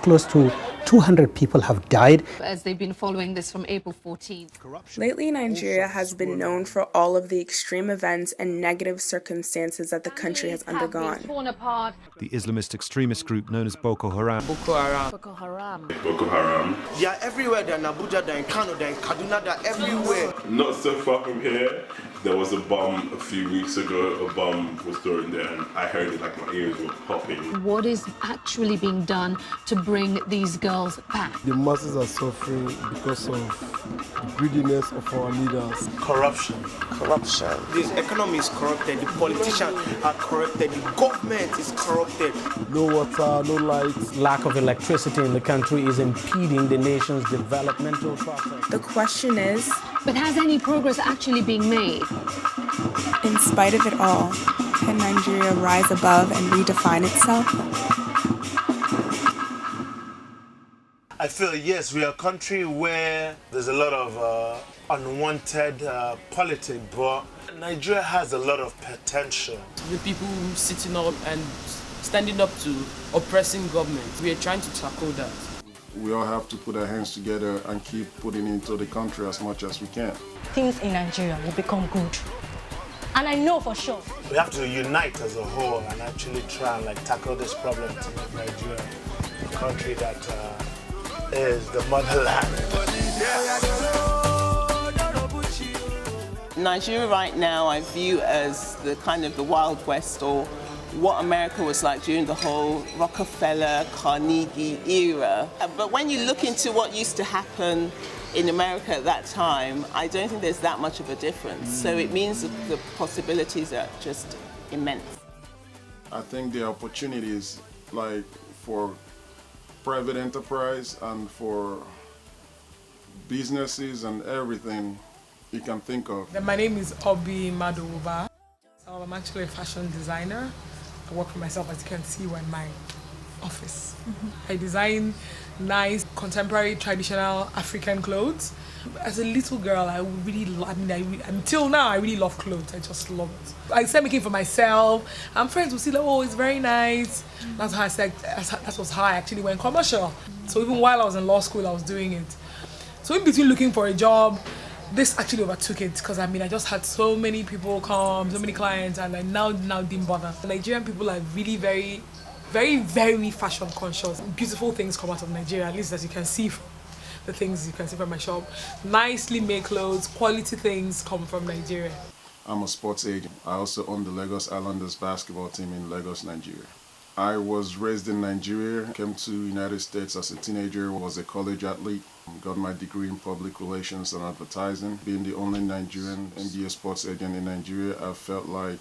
close to 200 people have died. As they've been following this from April 14th. Lately, Nigeria has been known for all of the extreme events and negative circumstances that the country has undergone. The Islamist extremist group known as Boko Haram. Boko Haram. They are everywhere. They're in Abuja, they're in Kano, they're in Kaduna, they're everywhere. Not so far from here, there was a bomb a few weeks ago. A bomb was thrown there, and I heard it like my ears were popping. What is actually being done to bring these girls back? The masses are suffering because of the greediness of our leaders. Corruption. The economy is corrupted, the politicians are corrupted, the government is corrupted. No water, no lights. Lack of electricity in the country is impeding the nation's developmental process. The question is, But has any progress actually been made? in spite of it all, can Nigeria rise above and redefine itself? I feel, yes, we are a country where there's a lot of unwanted politics, but Nigeria has a lot of potential. The people sitting up and standing up to oppressing government, we are trying to tackle that. We all have to put our hands together and keep putting into the country as much as we can. Things in Nigeria will become good. And I know for sure. We have to unite as a whole and actually try and tackle this problem to make Nigeria a country that is the motherland. Nigeria right now I view as the kind of the Wild West, or what America was like during the whole Rockefeller, Carnegie era. But when you look into what used to happen in America at that time, I don't think there's that much of a difference. So it means that the possibilities are just immense. I think the opportunities for private enterprise and for businesses and everything you can think of. My name is Oby Madoba. So I'm actually a fashion designer. I work for myself, as you can see, in my office. I design nice, contemporary, traditional African clothes. As a little girl, until now, I really love clothes. I just love it. I started making for myself, and friends will see, oh, it's very nice. That's how that was how I actually went commercial. So even while I was in law school, I was doing it. So in between looking for a job, this actually overtook it, because I just had so many people come, so many clients, and I now didn't bother. The Nigerian people are really very, very, very fashion conscious. Beautiful things come out of Nigeria, at least as you can see from the things you can see from my shop. Nicely made clothes, quality things come from Nigeria. I'm a sports agent. I also own the Lagos Islanders basketball team in Lagos, Nigeria. I was raised in Nigeria, came to the United States as a teenager, was a college athlete, got my degree in public relations and advertising. Being the only Nigerian NBA sports agent in Nigeria, I felt like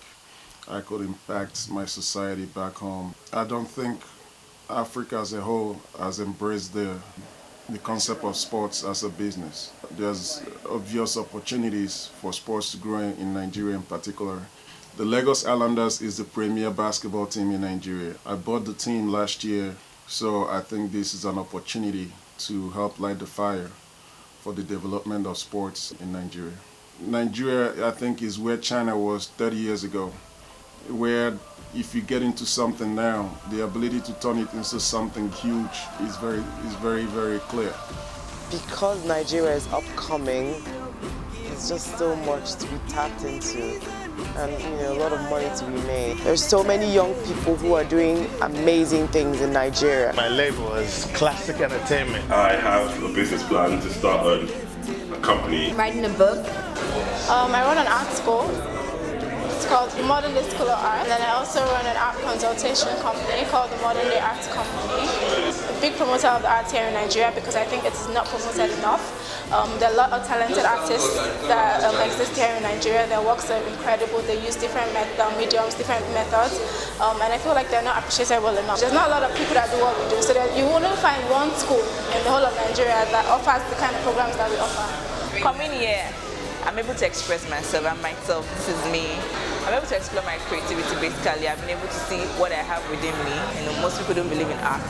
I could impact my society back home. I don't think Africa as a whole has embraced the concept of sports as a business. There's obvious opportunities for sports to grow in Nigeria in particular. The Lagos Islanders is the premier basketball team in Nigeria. I bought the team last year, so I think this is an opportunity to help light the fire for the development of sports in Nigeria. Nigeria, I think, is where China was 30 years ago, where if you get into something now, the ability to turn it into something huge is very, very clear. Because Nigeria is upcoming, there's just so much to be tapped into, and a lot of money to be made. There's so many young people who are doing amazing things in Nigeria. My label is Classic Entertainment. I have a business plan to start a company. Writing a book. I run an art school. It's called Modern Day School of Art. And then I also run an art consultation company called the Modern Day Arts Company. A big promoter of the arts here in Nigeria, because I think it is not promoted enough. There are a lot of talented artists that exist here in Nigeria. Their works are incredible. They use different mediums, different methods, and I feel like they're not appreciated well enough. There's not a lot of people that do what we do, so that you wouldn't find one school in the whole of Nigeria that offers the kind of programs that we offer. Coming here, I'm able to express myself, and myself, this is me. I'm able to explore my creativity basically. I've been able to see what I have within me. Most people don't believe in art,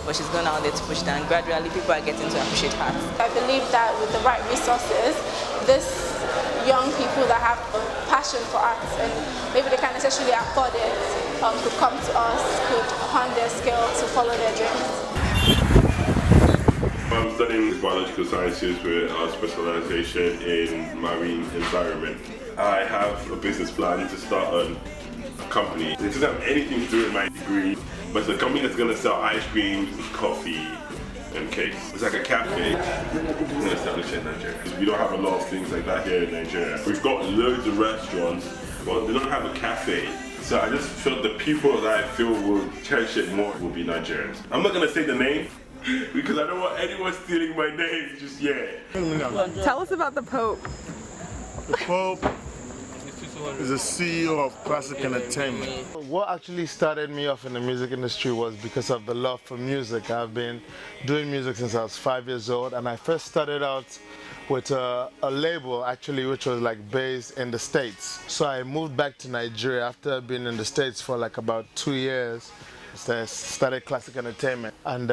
but she's gone out there to push that, and gradually people are getting to appreciate art. I believe that with the right resources, this young people that have a passion for arts, and maybe they can't necessarily afford it, could come to us, could hone their skill to follow their dreams. studying biological sciences with a specialization in marine environment. I have a business plan to start a company. It doesn't have anything to do with my degree, but it's a company that's going to sell ice cream, coffee, and cakes. It's like a cafe. We're going to establish it in Nigeria because we don't have a lot of things like that here in Nigeria. We've got loads of restaurants, but they don't have a cafe. So I just felt the people that I feel will cherish it more will be Nigerians. I'm not going to say the name because I don't want anyone stealing my name just yet. Tell us about the Pope. The Pope is the CEO of classic entertainment. What actually started me off in the music industry was because of the love for music. I've been doing music since I was 5 years old, and I first started out with a label actually which was like based in the States. So I moved back to Nigeria after being in the States for like about 2 years. So I started classic entertainment, and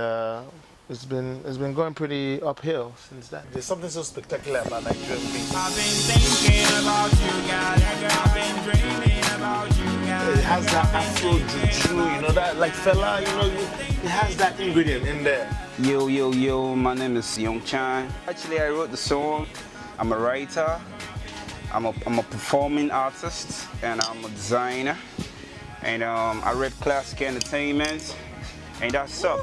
it's been going pretty uphill since then. There's something so spectacular about Nigerian music. I've been thinking about you, girl. I've been dreaming about you, girl. It has that Afro juju, you know, that like fella, you know, it has that ingredient in there. Yo, yo, yo, my name is Young Chan. Actually, I wrote the song. I'm a writer, I'm a performing artist, and I'm a designer. And I read classic entertainment, and that's up.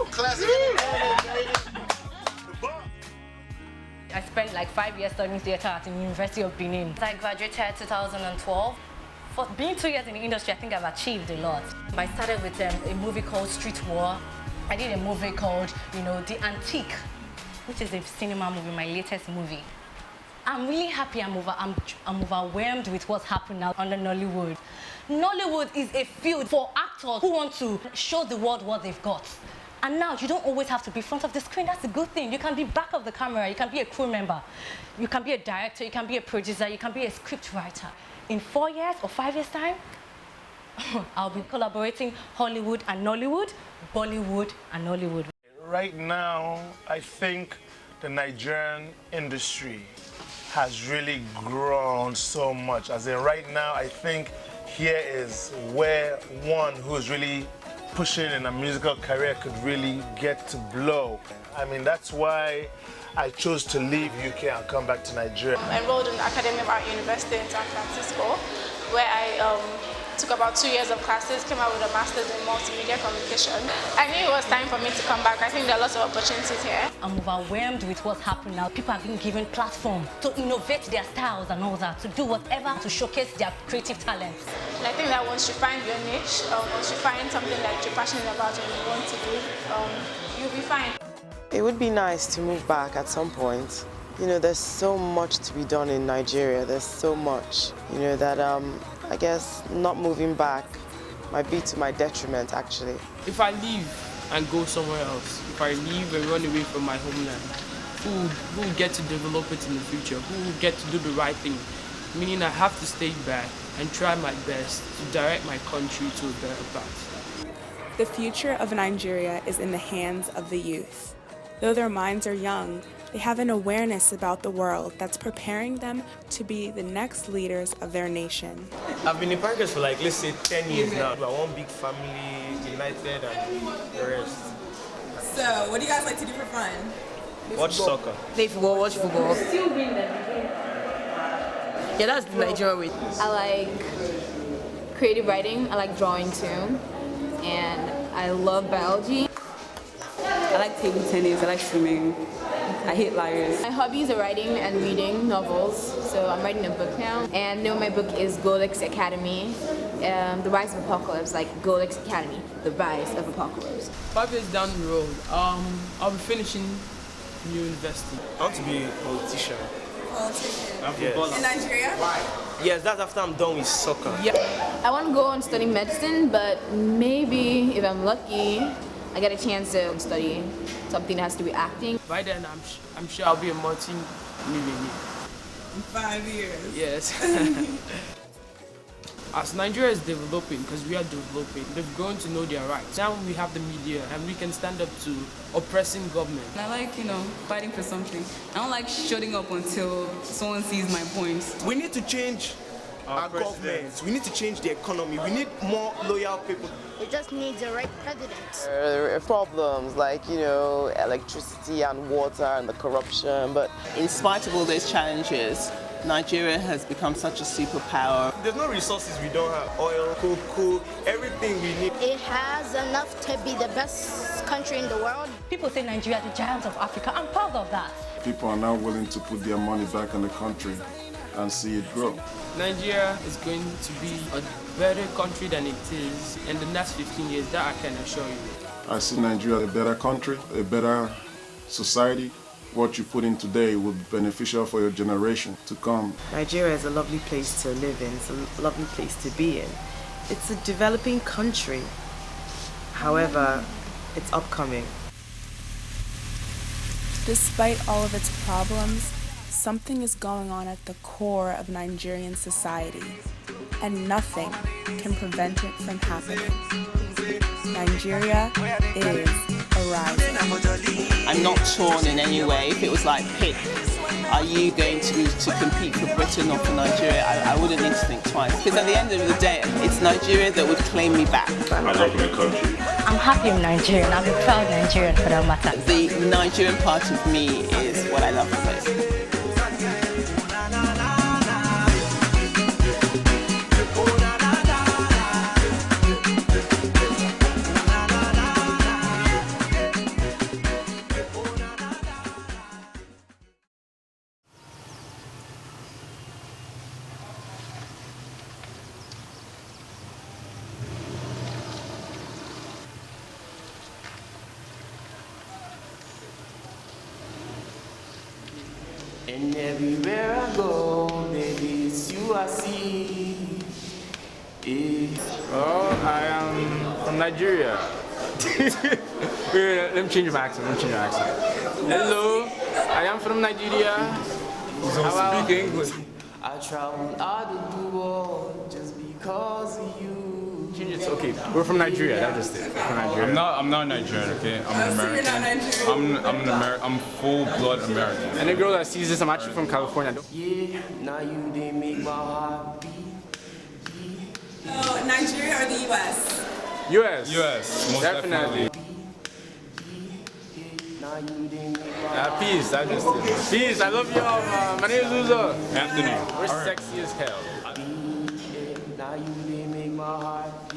I spent like 5 years studying theatre at the University of Benin. I graduated 2012. For being 2 years in the industry, I think I've achieved a lot. I started with a movie called Street War. I did a movie called, you know, The Antique, which is a cinema movie, my latest movie. I'm really happy. I'm overwhelmed with what's happening now under Nollywood. Nollywood is a field for actors who want to show the world what they've got. And now you don't always have to be in front of the screen. That's a good thing. You can be back of the camera. You can be a crew member. You can be a director. You can be a producer. You can be a script writer. In 4 years or 5 years' time, I'll be collaborating Hollywood and Nollywood, Bollywood and Nollywood. Right now, I think the Nigerian industry has really grown so much. As in right now, I think here is where one who's really pushing in a musical career could really get to blow. I mean, that's why I chose to leave UK and come back to Nigeria. I enrolled in the Academy of Art University in San Francisco, where I took about 2 years of classes, came out with a master's in multimedia communication. I knew it was time for me to come back. I think there are lots of opportunities here. I'm overwhelmed with what's happening now. People have been given platform to innovate their styles and all that, to do whatever to showcase their creative talents. And I think that once you find your niche, once you find something that you're passionate about and you want to do, you'll be fine. It would be nice to move back at some point. You know, there's so much to be done in Nigeria. There's so much, you know, that I guess not moving back might be to my detriment, actually. If I leave and go somewhere else, if I leave and run away from my homeland, who will get to develop it in the future? Who will get to do the right thing? Meaning I have to stay back and try my best to direct my country to a better path. The future of Nigeria is in the hands of the youth. Though their minds are young, they have an awareness about the world that's preparing them to be the next leaders of their nation. I've been in Paris for like, let's say 10 years now. We're one big family, united and the rest. So, what do you guys like to do for fun? Watch soccer. Play football, watch football. Yeah, that's the Nigerian way. I like creative writing, I like drawing too, and I love biology. I like table tennis, I like swimming. I hate liars. My hobbies are writing and reading novels, so I'm writing a book now. And the name of my book is Golix Academy, The Rise of Apocalypse, like Golix Academy, The Rise of Apocalypse. 5 years down the road, I'll be finishing university. I want to be a politician. Yes. In Nigeria? Yes, that's after I'm done with soccer. Yeah. I want to go and study medicine, but maybe if I'm lucky, I get a chance to study something that has to be acting. By then, I'm sure I'll be a multi-millionaire. In 5 years? Yes. As Nigeria is developing, because we are developing, they've grown to know their rights. Now we have the media and we can stand up to oppressing government. I like, fighting for something. I don't like shutting up until someone sees my points. We need to change our government. We need to change the economy. We need more loyal people. It just needs the right president. There are problems like, you know, electricity and water and the corruption, but in spite of all those challenges, Nigeria has become such a superpower. There's no resources we don't have. Oil, cocoa, everything we need. It has enough to be the best country in the world. People say Nigeria is the giant of Africa. I'm proud of that. People are now willing to put their money back in the country and see it grow. Nigeria is going to be a better country than it is in the next 15 years, that I can assure you. I see Nigeria a better country, a better society. What you put in today will be beneficial for your generation to come. Nigeria is a lovely place to live in. It's a lovely place to be in. It's a developing country. However, it's upcoming. Despite all of its problems, something is going on at the core of Nigerian society, and nothing can prevent it from happening. Nigeria is arising. I'm not torn in any way. If it was like, pick, are you going to compete for Britain or for Nigeria, I wouldn't need to think twice. Because at the end of the day, it's Nigeria that would claim me back. I love my country. I'm happy in Nigeria and I'm a proud Nigerian for that matter. The Nigerian part of me is what I love the most. And everywhere I go, baby, it's you I see. Oh, I am from Nigeria. Wait, let me change my accent. Hello, I am from Nigeria. How speak English? I traveled out of the world just because of you. Change it. Okay, we're from Nigeria. That just it. We're from Nigeria. I'm not Nigerian. Okay, I'm an American. You're not Nigerian. I'm an American. I'm full-blood American. And the girl that sees this, I'm actually from California. Yeah, now you didn't make my heart beat. Oh, Nigeria or the U.S.? U.S. Most definitely. Peace. That just it. Peace. I love y'all. My name is Ugo. Anthony. We're sexy as hell. Now you didn't make my heart